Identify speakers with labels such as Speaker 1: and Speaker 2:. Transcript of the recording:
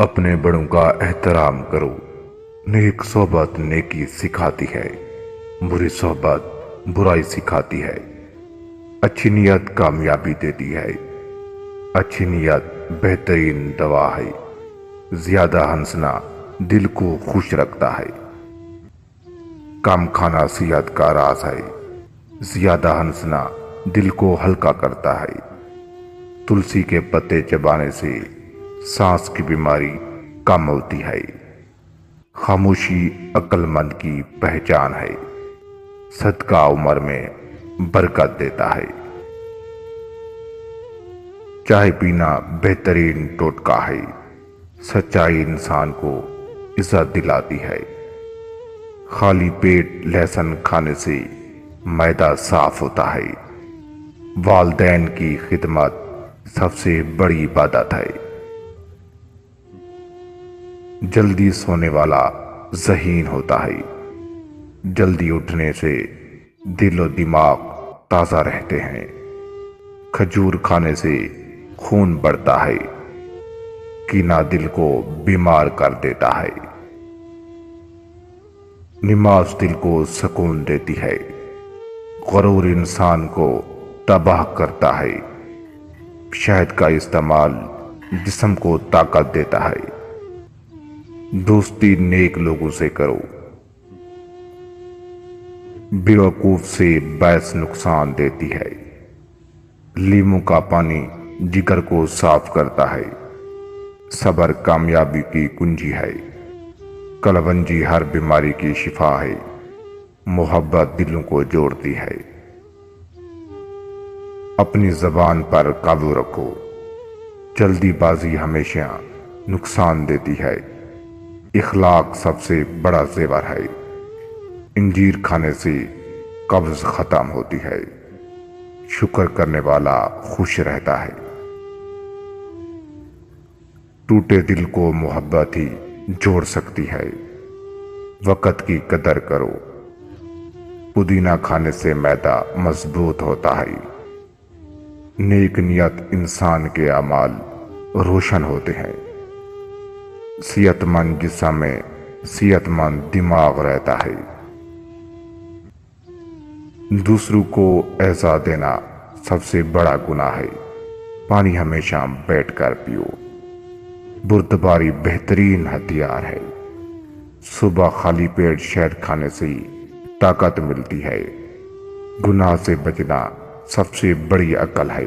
Speaker 1: اپنے بڑوں کا احترام کرو۔ نیک صحبت نیکی سکھاتی ہے، بری صحبت برائی سکھاتی ہے۔ اچھی نیت کامیابی دیتی ہے، اچھی نیت بہترین دوا ہے۔ زیادہ ہنسنا دل کو خوش رکھتا ہے، کم کھانا صحت کا راز ہے۔ زیادہ ہنسنا دل کو ہلکا کرتا ہے۔ تلسی کے پتے چبانے سے سانس کی بیماری کم ہوتی ہے۔ خاموشی عقل مند کی پہچان ہے، صدقہ عمر میں برکت دیتا ہے۔ چائے پینا بہترین ٹوٹکا ہے، سچائی انسان کو عزت دلاتی ہے۔ خالی پیٹ لہسن کھانے سے معدہ صاف ہوتا ہے۔ والدین کی خدمت سب سے بڑی عبادت ہے۔ جلدی سونے والا ذہین ہوتا ہے، جلدی اٹھنے سے دل و دماغ تازہ رہتے ہیں۔ کھجور کھانے سے خون بڑھتا ہے، کینہ دل کو بیمار کر دیتا ہے۔ نماز دل کو سکون دیتی ہے، غرور انسان کو تباہ کرتا ہے۔ شہد کا استعمال جسم کو طاقت دیتا ہے۔ دوستی نیک لوگوں سے کرو، بیوقوف سے بحث نقصان دیتی ہے۔ لیموں کا پانی جگر کو صاف کرتا ہے۔ صبر کامیابی کی کنجی ہے۔ کلونجی ہر بیماری کی شفا ہے۔ محبت دلوں کو جوڑتی ہے۔ اپنی زبان پر قابو رکھو، جلدی بازی ہمیشہ نقصان دیتی ہے۔ اخلاق سب سے بڑا زیور ہے۔ انجیر کھانے سے قبض ختم ہوتی ہے۔ شکر کرنے والا خوش رہتا ہے۔ ٹوٹے دل کو محبت ہی جوڑ سکتی ہے۔ وقت کی قدر کرو، پودینہ کھانے سے معدہ مضبوط ہوتا ہے۔ نیک نیت انسان کے اعمال روشن ہوتے ہیں۔ صحت مند جسم میں صحت مند دماغ رہتا ہے۔ دوسروں کو ایذا دینا سب سے بڑا گناہ ہے۔ پانی ہمیشہ بیٹھ کر پیو، بردباری بہترین ہتھیار ہے۔ صبح خالی پیٹ شہد کھانے سے طاقت ملتی ہے۔ گناہ سے بچنا سب سے بڑی عقل ہے۔